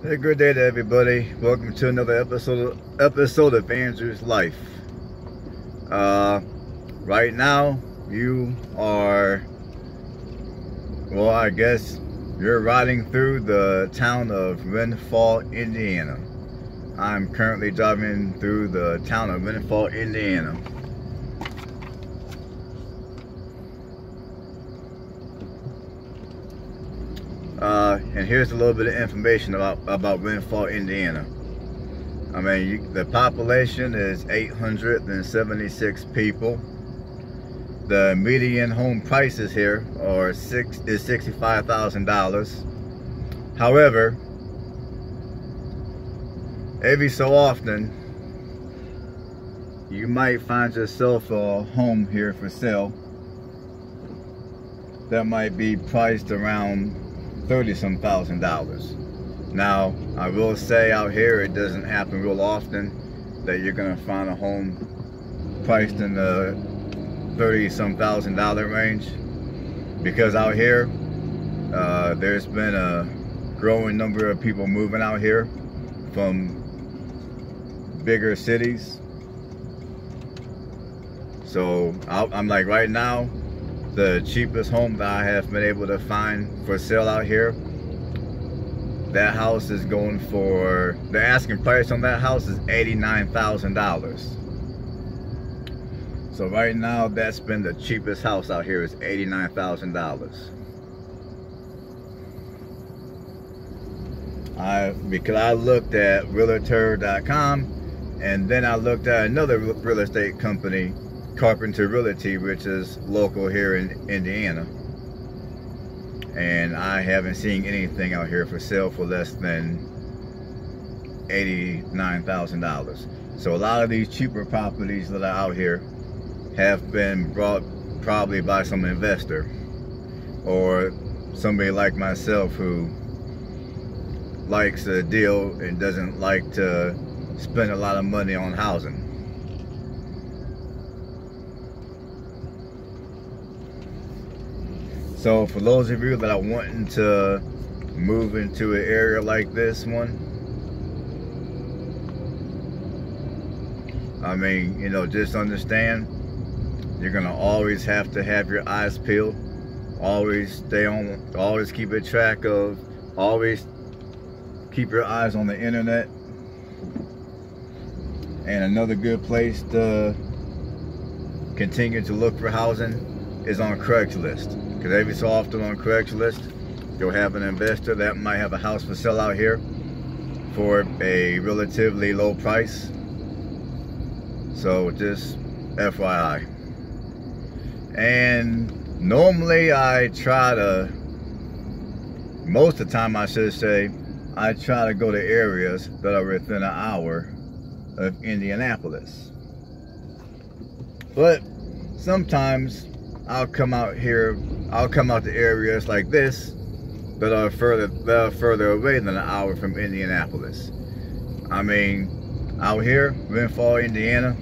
Hey, good day to everybody. Welcome to another episode of Andrew's Life. Right now, you are, well, I guess you're riding through the town of Windfall, Indiana. I'm currently driving through the town of Windfall, Indiana. And here's a little bit of information about Windfall, Indiana. I mean, the population is 876 people. The median home prices here is $65,000. However, every so often, you might find yourself a home here for sale that might be priced around $30-some thousand. Now, I will say out here it doesn't happen real often that you're gonna find a home priced in the $30-some thousand range, because out here there's been a growing number of people moving out here from bigger cities. So I'm like, right now, the cheapest home that I have been able to find for sale out here, that house is going for, the asking price on that house is $89,000. So right now, that's been the cheapest house out here, is $89,000. Because I looked at realtor.com, and then I looked at another real estate company, Carpenter Realty, which is local here in Indiana, and I haven't seen anything out here for sale for less than $89,000. So a lot of these cheaper properties that are out here have been brought probably by some investor or somebody like myself who likes a deal and doesn't like to spend a lot of money on housing. So for those of you that are wanting to move into an area like this one, I mean, you know, just understand, you're gonna always have to have your eyes peeled. Always always keep a track of, always keep your eyes on the internet. And another good place to continue to look for housing is on Craigslist. Because every so often on Craigslist, you'll have an investor that might have a house for sale out here for a relatively low price. So just FYI. And normally I try to, most of the time I should say, I try to go to areas that are within an hour of Indianapolis. But sometimes I'll come out to areas like this that are further away than an hour from Indianapolis. I mean, out here, Windfall, Indiana,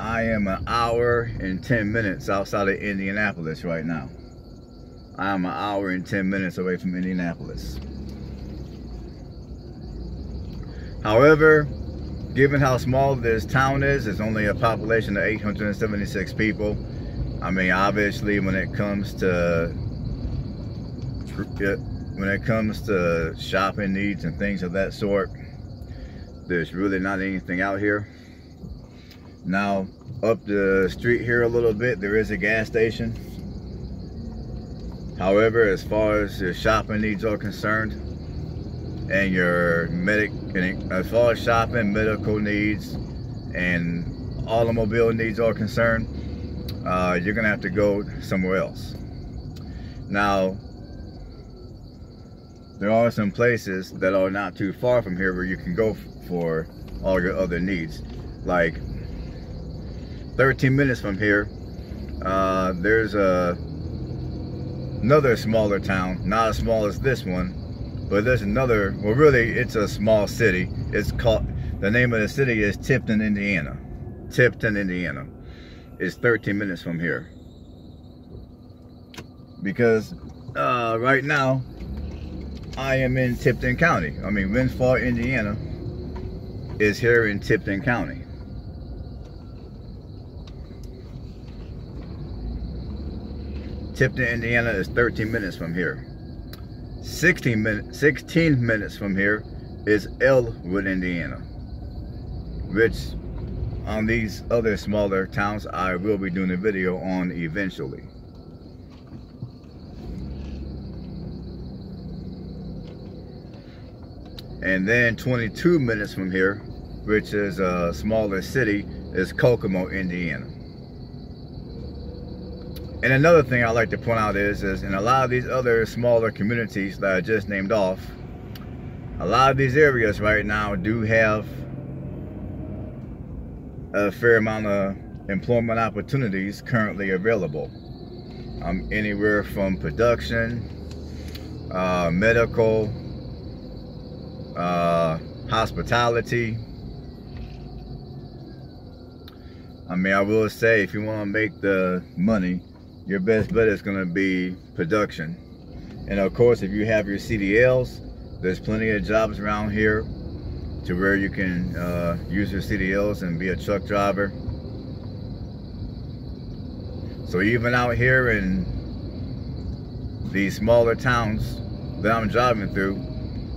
I am an hour and 10 minutes outside of Indianapolis right now. I am an hour and 10 minutes away from Indianapolis. However, given how small this town is, it's only a population of 876 people. I mean, obviously, when it comes to shopping needs and things of that sort, there's really not anything out here. Now, up the street here a little bit, there is a gas station. However, as far as your shopping needs are concerned, and as far as shopping, medical needs, and automobile needs are concerned, you're gonna have to go somewhere else. Now, there are some places that are not too far from here where you can go for all your other needs. Like 13 minutes from here, there's another smaller town, not as small as this one, but there's another, well really it's a small city. It's called, the name of the city is Tipton, Indiana. Tipton, Indiana. It's 13 minutes from here. Because right now, I am in Tipton County. I mean, Windfall, Indiana is here in Tipton County. Tipton, Indiana is 13 minutes from here. 16 minutes from here is Elwood, Indiana, which on these other smaller towns I will be doing a video on eventually. And then 22 minutes from here, which is a smaller city, is Kokomo, Indiana. And another thing I like to point out is in a lot of these other smaller communities that I just named off, a lot of these areas right now do have a fair amount of employment opportunities currently available. Anywhere from production, medical, hospitality. I mean, I will say, if you want to make the money, your best bet is going to be production. And of course, if you have your CDLs, there's plenty of jobs around here to where you can use your CDLs and be a truck driver. So even out here in these smaller towns that I'm driving through,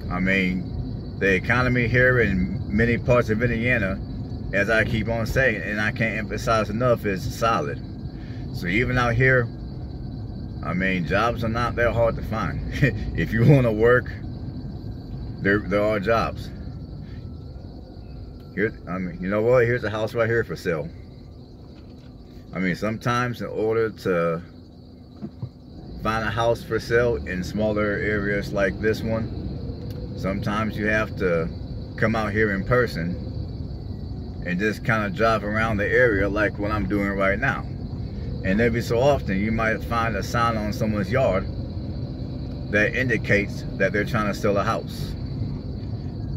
I mean, the economy here in many parts of Indiana, as I keep on saying, and I can't emphasize enough, is solid. So even out here, I mean, jobs are not that hard to find. If you want to work, there are jobs. Here, I mean, you know what? Here's a house right here for sale. I mean, sometimes in order to find a house for sale in smaller areas like this one, sometimes you have to come out here in person and just kind of drive around the area like what I'm doing right now. And every so often you might find a sign on someone's yard that indicates that they're trying to sell a house.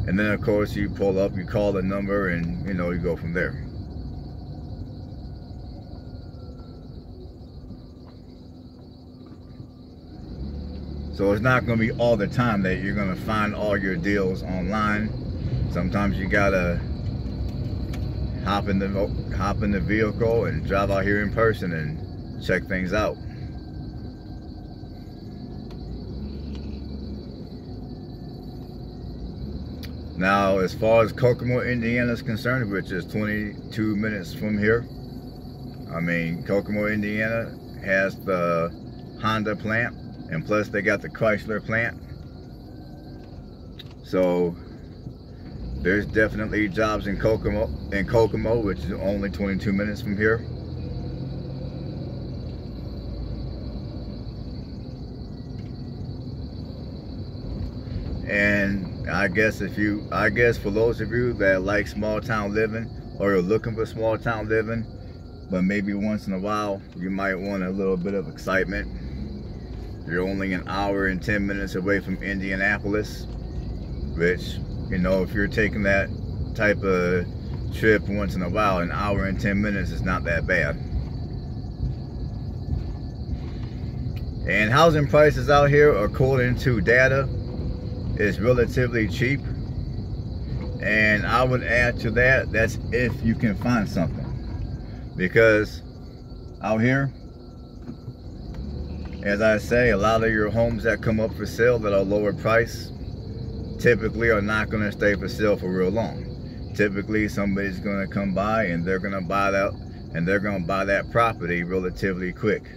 And then of course you pull up, you call the number, and you know, you go from there. So it's not going to be all the time that you're going to find all your deals online. Sometimes you gotta hop in the vehicle and drive out here in person and check things out. Now, as far as Kokomo, Indiana is concerned, which is 22 minutes from here, I mean, Kokomo, Indiana has the Honda plant, and plus they got the Chrysler plant. So there's definitely jobs in Kokomo, which is only 22 minutes from here. And I guess for those of you that like small town living, or you're looking for small town living, but maybe once in a while you might want a little bit of excitement. You're only an hour and 10 minutes away from Indianapolis, which, you know, if you're taking that type of trip once in a while, an hour and 10 minutes is not that bad. And housing prices out here, according to data, is relatively cheap. And I would add to that, that's if you can find something. Because out here, as I say, a lot of your homes that come up for sale that are lower price typically are not going to stay for sale for real long. Typically somebody's going to come by and they're going to buy that property relatively quick.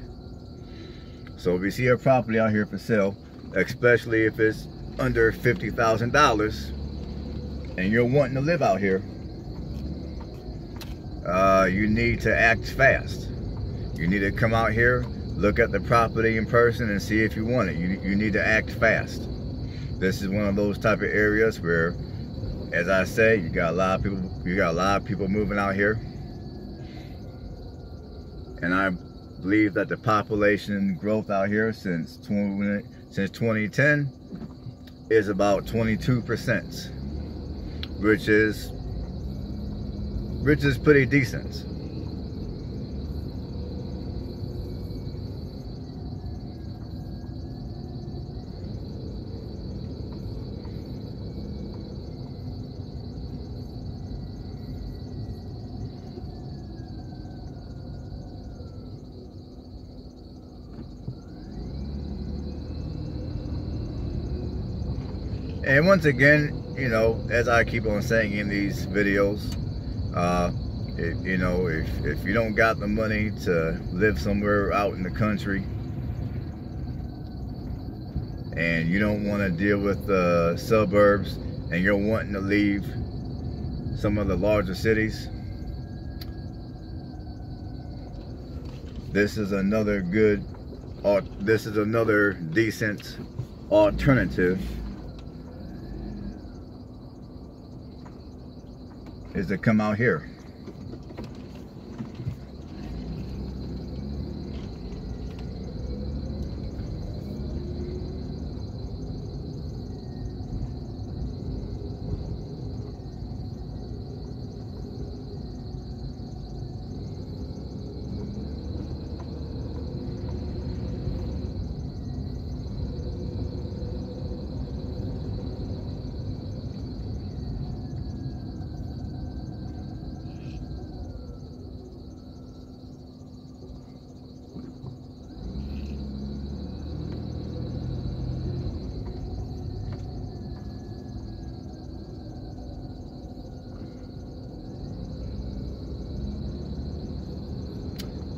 So if you see a property out here for sale, especially if it's under $50,000 and you're wanting to live out here, you need to act fast. You need to come out here, look at the property in person, and see if you want it. You need to act fast. This is one of those type of areas where, as I say, you got a lot of people moving out here. And I believe that the population growth out here since 2010 is about 22%, which is pretty decent. And once again, you know, as I keep on saying in these videos, you know, if you don't got the money to live somewhere out in the country, and you don't want to deal with the suburbs, and you're wanting to leave some of the larger cities, this is another decent alternative, is to come out here.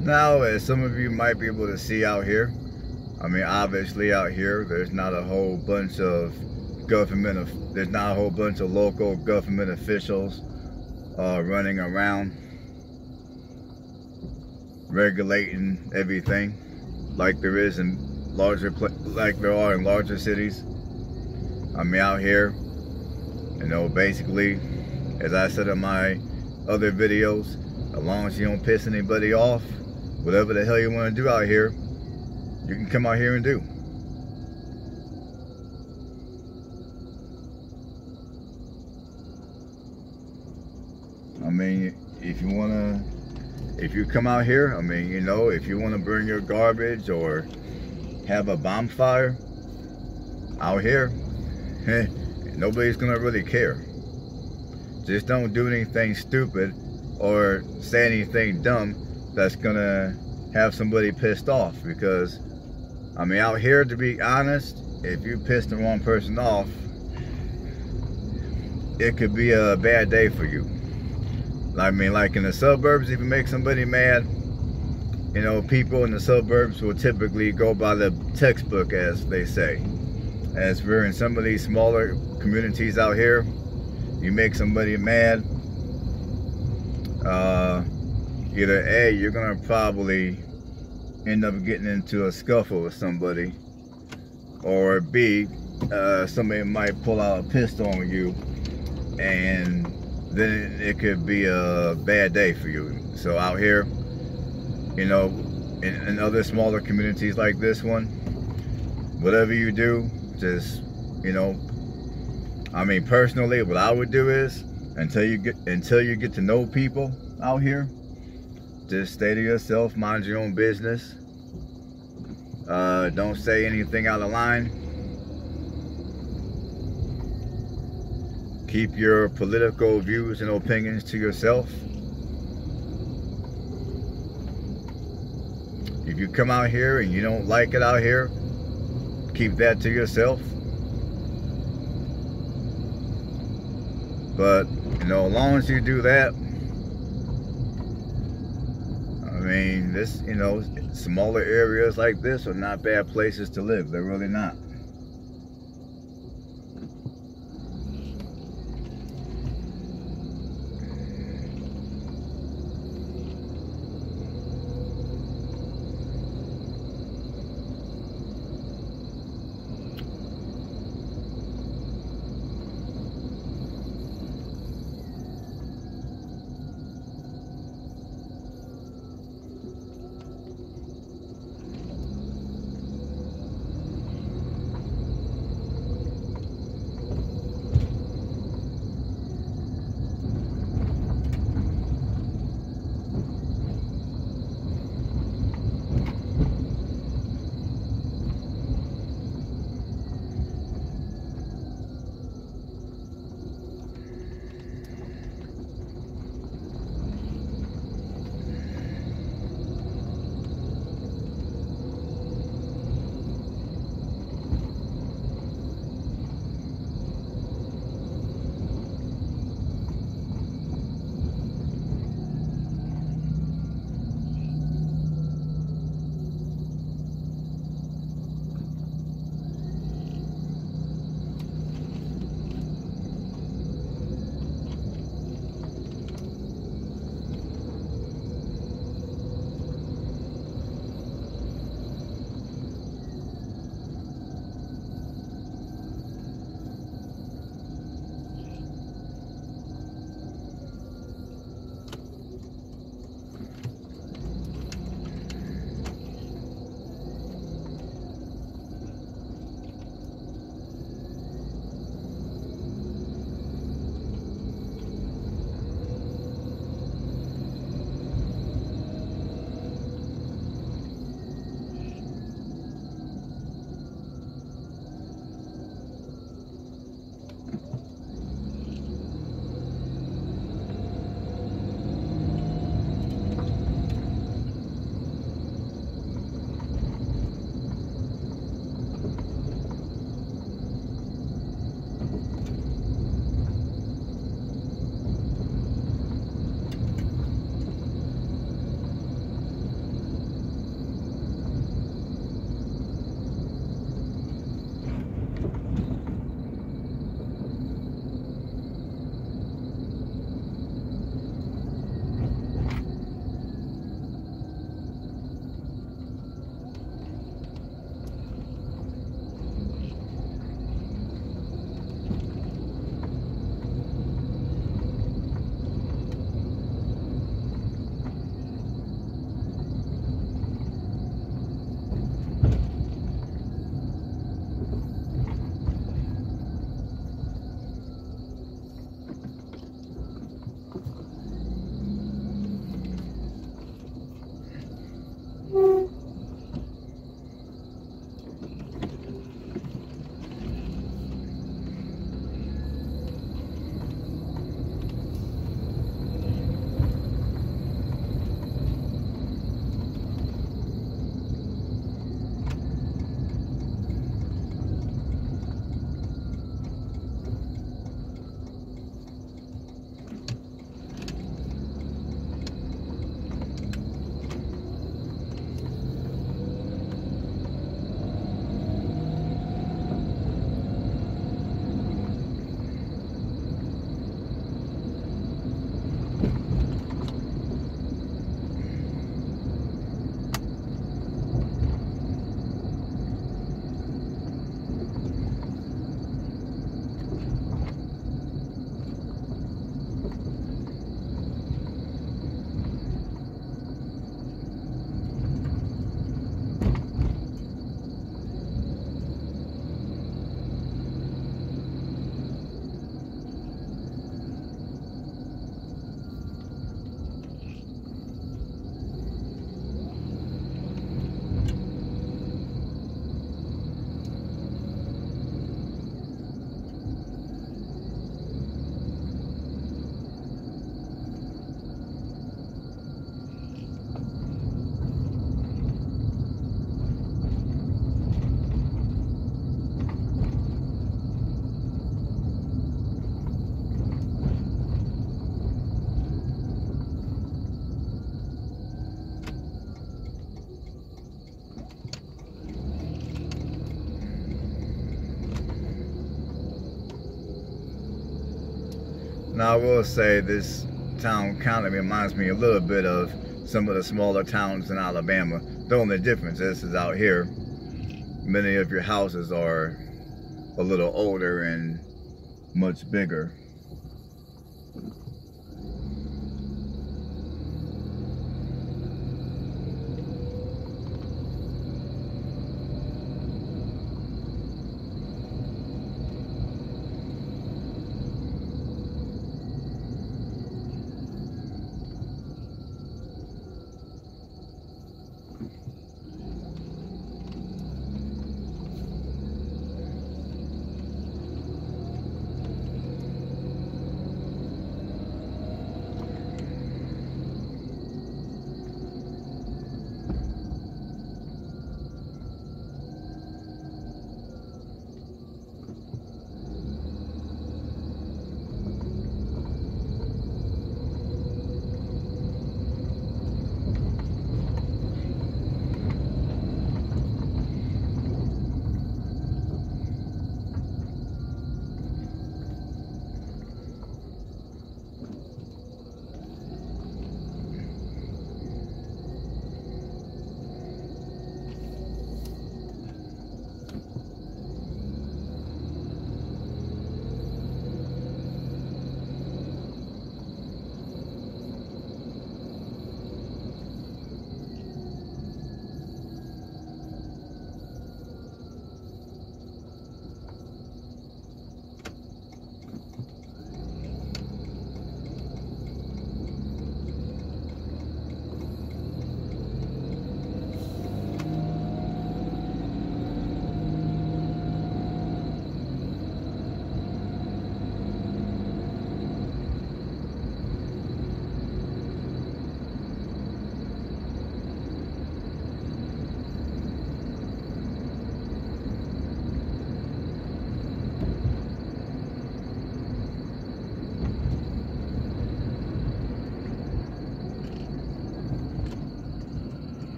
Now, as some of you might be able to see out here, I mean, obviously out here, there's not a whole bunch of there's not a whole bunch of local government officials running around regulating everything like there is in like there are in larger cities. I mean, out here, you know, basically, as I said in my other videos, as long as you don't piss anybody off, whatever the hell you want to do out here, you can come out here and do. I mean, if you come out here, I mean, you know, if you want to burn your garbage or have a bonfire out here, nobody's gonna really care. Just don't do anything stupid or say anything dumb that's gonna have somebody pissed off, because I mean, out here, to be honest, if you piss the wrong person off, it could be a bad day for you. I mean, like in the suburbs, if you make somebody mad, you know, people in the suburbs will typically go by the textbook, as they say. As we're in some of these smaller communities out here, you make somebody mad, either A, you're gonna probably end up getting into a scuffle with somebody, or B, somebody might pull out a pistol on you, and then it could be a bad day for you. So out here, you know, in other smaller communities like this one, whatever you do, just, you know, I mean, personally, what I would do is, until you get to know people out here, just stay to yourself, mind your own business. Don't say anything out of line. Keep your political views and opinions to yourself. If you come out here and you don't like it out here, keep that to yourself. But, you know, as long as you do that, I mean, this, you know, smaller areas like this are not bad places to live. They're really not. Now I will say this town kind of reminds me a little bit of some of the smaller towns in Alabama. The only difference is out here, many of your houses are a little older and much bigger.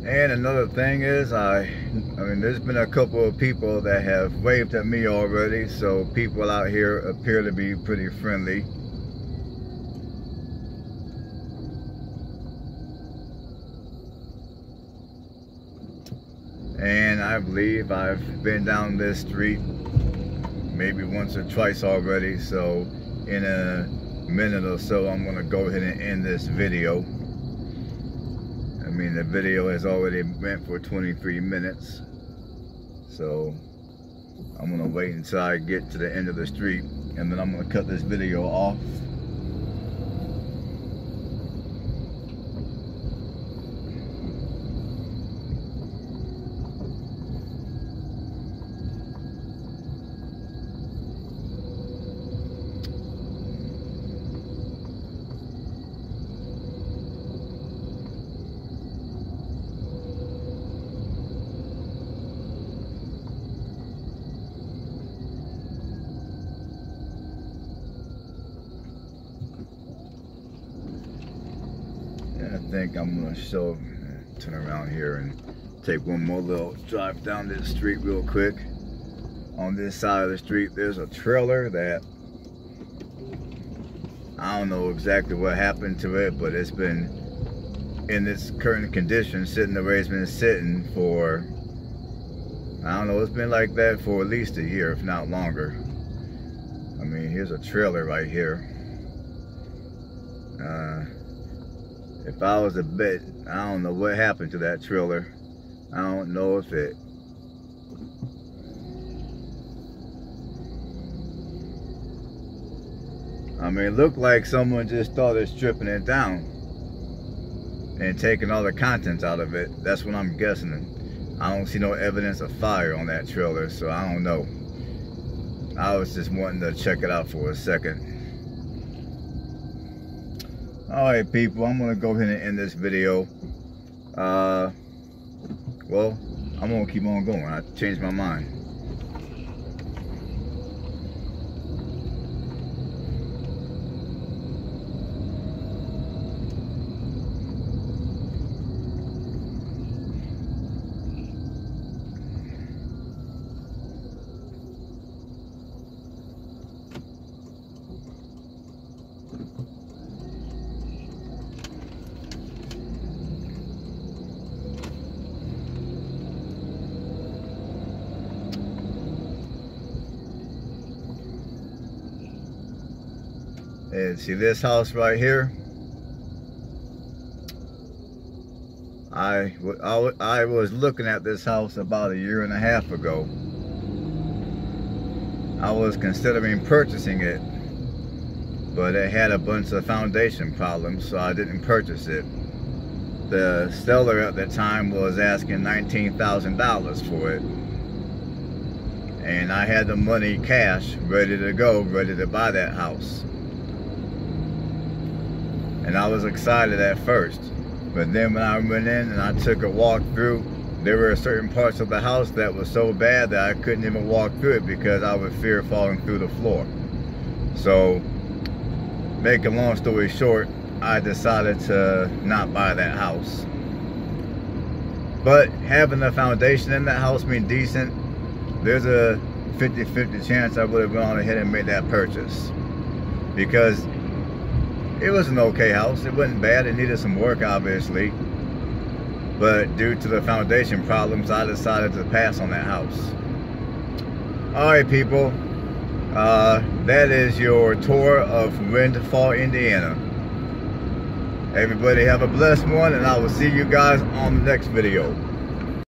And another thing is, I mean, there's been a couple of people that have waved at me already, so people out here appear to be pretty friendly. And I believe I've been down this street maybe once or twice already, so in a minute or so I'm going to go ahead and end this video. I mean, the video has already went for 23 minutes, so I'm gonna wait until I get to the end of the street, and then I'm gonna cut this video off. think I'm gonna turn around here and take one more little drive down this street real quick. On this side of the street, there's a trailer that I don't know exactly what happened to it, but it's been in its current condition, sitting the way it's been sitting for, I don't know, it's been like that for at least a year, if not longer. I mean, here's a trailer right here. If I was a bet, I don't know what happened to that trailer. I don't know if it it looked like someone just started stripping it down and taking all the contents out of it. That's what I'm guessing. I don't see no evidence of fire on that trailer, so I don't know. I was just wanting to check it out for a second. Alright people, I'm gonna go ahead and end this video. Well, I'm gonna keep on going. I changed my mind. And see this house right here? I was looking at this house about a year and a half ago. I was considering purchasing it, but it had a bunch of foundation problems, so I didn't purchase it. The seller at the time was asking $19,000 for it. And I had the money cash, ready to go, ready to buy that house. And I was excited at first, but then when I went in and I took a walk through, there were certain parts of the house that was so bad that I couldn't even walk through it because I would fear falling through the floor. So, make a long story short, I decided to not buy that house. But having the foundation in that house being decent, there's a 50-50 chance I would have gone ahead and made that purchase. Because it was an okay house. It wasn't bad. It needed some work, obviously. But due to the foundation problems, I decided to pass on that house. Alright, people. That is your tour of Windfall, Indiana. Everybody have a blessed one, and I will see you guys on the next video.